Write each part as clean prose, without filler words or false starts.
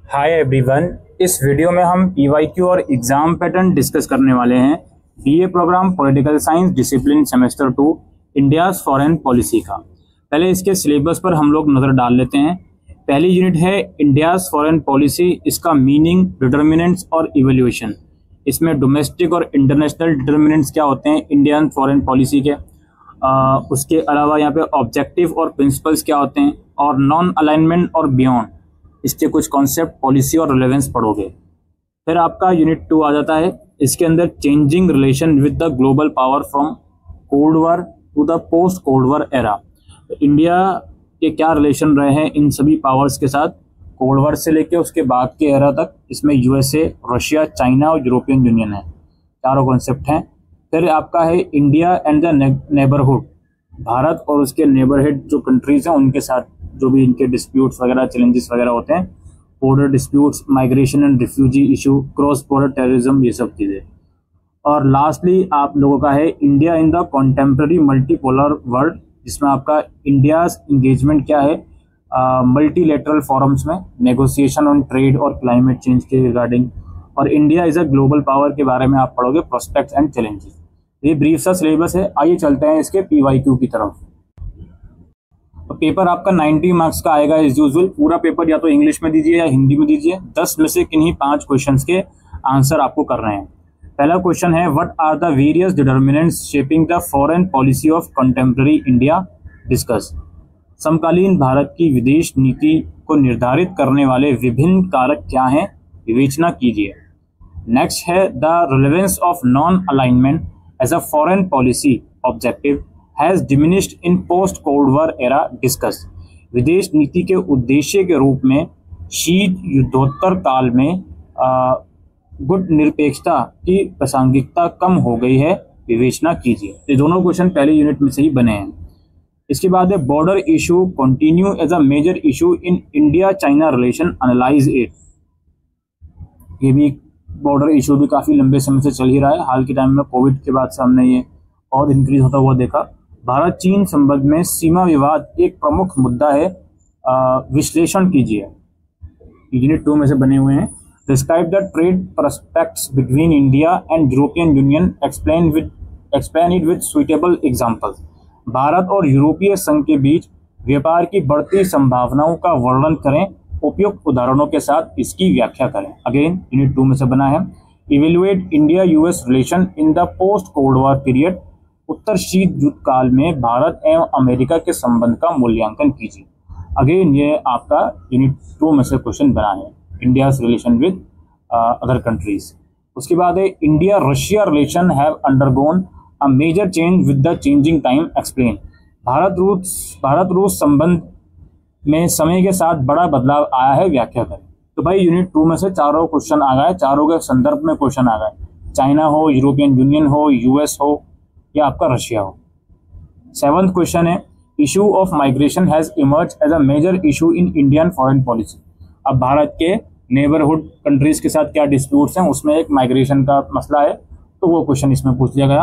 Hi everyone. इस video में हम पीवाईक्यू और एग्जाम पैटर्न डिस्कस करने वाले हैं BA program political science discipline semester 2 India's foreign policy का। पहले इसके सिलेबस पर हम लोग नज़र डाल लेते हैं। पहली यूनिट है इंडियाज फॉरेन पॉलिसी, इसका मीनिंग, डिटर्मिनेंट्स और इवैल्यूएशन। इसमें डोमेस्टिक और इंटरनेशनल डिटर्मिनेंट्स क्या होते हैं इंडियन फॉरेन पॉलिसी के। उसके अलावा यहाँ पे ऑब्जेक्टिव और प्रिंसिपल्स क्या होते हैं, और नॉन अलाइनमेंट और बियॉन्ड, इसके कुछ कॉन्सेप्ट, पॉलिसी और रिलेवेंस पढ़ोगे। फिर आपका यूनिट 2 आ जाता है। इसके अंदर changing relation with the global power from cold war to the post cold war era. India के क्या रिलेशन रहे हैं इन सभी पावर्स के साथ, कोल्ड वॉर से लेके उसके बाद के एरा तक। इसमें यूएसए, रशिया, चाइना और यूरोपियन यूनियन है, चारों कॉन्सेप्ट हैं। फिर आपका है India and the neighbourhood, Bharat और उसके नेबरहुड जो कंट्रीज हैं उनके साथ जो भी इनके डिस्प्यूट्स वगैरह, चैलेंजेस वगैरह होते हैं, border disputes, migration and refugee issue, cross border terrorism, ये सब चीज़ें। और लास्टली आप लोगों का है India in the contemporary multipolar world, जिसमें आपका इंडियाज इंगेजमेंट क्या है मल्टीलेटरल फॉरम्स में, नेगोशिएशन ऑन ट्रेड और क्लाइमेट चेंज के रिगार्डिंग। और India is a global power के बारे में आप पढ़ोगे, प्रोस्पेक्ट्स एंड चैलेंजेस। ये ब्रीफ सा सिलेबस है। आइए चलते हैं इसके पीवाईक्यू की तरफ। तो पेपर आपका 90 मार्क्स का आएगा एज यूजुअल। पूरा पेपर या तो इंग्लिश में दीजिए या हिंदी में दीजिए। 10 में से किन्हीं 5 क्वेश्चंस के आंसर आपको करने हैं। पहला क्वेश्चन है, what are the various determinants shaping the foreign policy of contemporary India, discuss. समकालीन भारत की विदेश नीति को निर्धारित करने वाले विभिन्न कारक क्या हैं, विवेचना कीजिए। नेक्स्ट है, the relevance of non alignment as a foreign policy objective has diminished in post cold war era, discuss. विदेश नीति के उद्देश्य के रूप में शीत युद्धोत्तर काल में गुट निरपेक्षता की प्रासंगिकता कम हो गई है, विवेचना कीजिए। ये दोनों क्वेश्चन पहले यूनिट में से ही बने हैं। इसके बाद है, border issue continue as a major issue in India China relation, analyse it. ये भी बॉर्डर इशू भी काफ़ी लंबे समय से चल ही रहा है। हाल के टाइम में कोविड के बाद से हमने ये और इंक्रीज होता हुआ देखा। भारत चीन संबंध में सीमा विवाद एक प्रमुख मुद्दा है, विश्लेषण कीजिए। यूनिट 2 में से बने हुए हैं। Describe the trade prospects between India and European union, explain it with suitable examples. Bharat और यूरोपीय संघ के बीच व्यापार की बढ़ती संभावनाओं का वर्णन करें, उपयुक्त उदाहरणों के साथ इसकी व्याख्या करें। अगेन यूनिट 2 में से बना है। Evaluate India US relation in the post cold war period, उत्तर शीत युद्ध काल में भारत एवं अमेरिका के संबंध का मूल्यांकन कीजिए। अगेन ये आपका यूनिट 2 में से क्वेश्चन बना है, India relation with other countries. उसके बाद है, India Russia relation have undergone a major change with the changing time, explain. भारत रूस संबंध में समय के साथ बड़ा बदलाव आया है, व्याख्या करें। तो भाई यूनिट 2 में से चारों क्वेश्चन आ गए, चारों के संदर्भ में क्वेश्चन आ गए, चाइना हो, यूरोपियन यूनियन हो, यूएस हो या आपका रशिया हो। 7th क्वेश्चन है, issue of migration has emerge as a major issue in Indian foreign policy. अब भारत के नेबरहुड कंट्रीज के साथ क्या डिस्प्यूट्स हैं, उसमें एक माइग्रेशन का मसला है, तो वो क्वेश्चन इसमें पूछ लिया गया।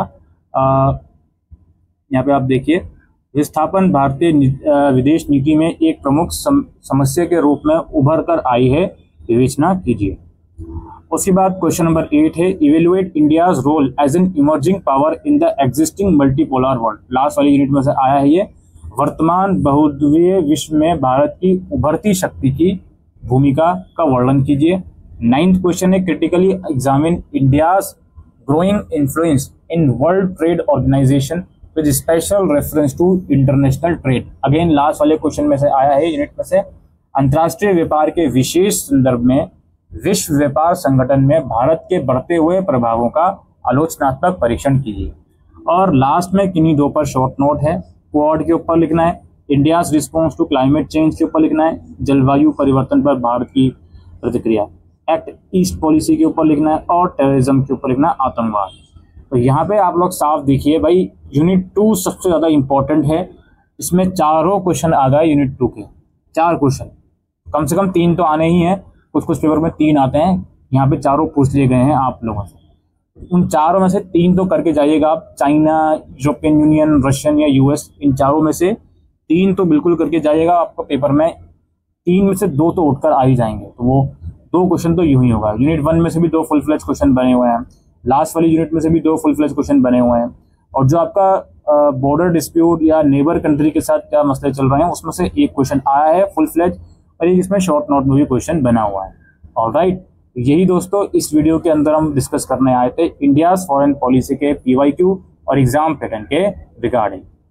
यहाँ पे आप देखिए, विस्थापन भारतीय विदेश नीति में एक प्रमुख समस्या के रूप में उभर कर आई है, विवेचना कीजिए। उसके बाद क्वेश्चन नंबर 8 है, evaluate India's role as an emerging power in the existing multipolar world. Last वाली यूनिट में से आया है ये। वर्तमान बहुद्वीय विश्व में भारत की उभरती शक्ति की भूमिका का वर्णन कीजिए। 9th क्वेश्चन है, critically examine India's growing influence in world trade organisation with special reference to international trade. Again last वाले क्वेश्चन में से आया है यूनिट में से। अंतर्राष्ट्रीय व्यापार के विशेष संदर्भ में विश्व व्यापार संगठन में भारत के बढ़ते हुए प्रभावों का आलोचनात्मक परीक्षण कीजिए। और लास्ट में किन्हीं 2 पर शॉर्ट नोट है। क्वाड के ऊपर लिखना है, India's response to climate change के ऊपर लिखना है, जलवायु परिवर्तन पर भारत की प्रतिक्रिया, एक्ट ईस्ट पॉलिसी के ऊपर लिखना है, और टेररिज्म के ऊपर लिखना है, आतंकवाद। तो यहाँ पे आप लोग साफ देखिए भाई, यूनिट 2 सबसे ज़्यादा इंपॉर्टेंट है। इसमें चारों क्वेश्चन आ गए यूनिट 2 के, 4 क्वेश्चन, कम से कम 3 तो आने ही हैं, कुछ पेपर में 3 आते हैं। यहाँ पे चारों पूछ लिए गए हैं आप लोगों से। उन चारों में से 3 तो करके जाइएगा आप, चाइना, यूरोपियन यूनियन, रशियन या यूएस, इन चारों में से 3 तो बिल्कुल करके जाइएगा। आपको पेपर में 3 में से 2 तो उठकर आ ही जाएंगे, तो वो 2 क्वेश्चन तो यूं ही होगा। यूनिट 1 में से भी 2 फुल फ्लेज क्वेश्चन बने हुए हैं, लास्ट वाली यूनिट में से भी 2 फुल फ्लेज क्वेश्चन बने हुए हैं, और जो आपका बॉर्डर डिस्प्यूट या नेबर कंट्री के साथ क्या मसले चल रहे हैं उसमें से एक क्वेश्चन आया है फुल फ्लेज, और एक इसमें शॉर्ट नोट में भी क्वेश्चन बना हुआ है। ऑलराइट, यही दोस्तों इस वीडियो के अंदर हम डिस्कस करने आए थे इंडिया फॉरेन पॉलिसी के PYQ और एग्जाम पैटर्न के रिगार्डिंग।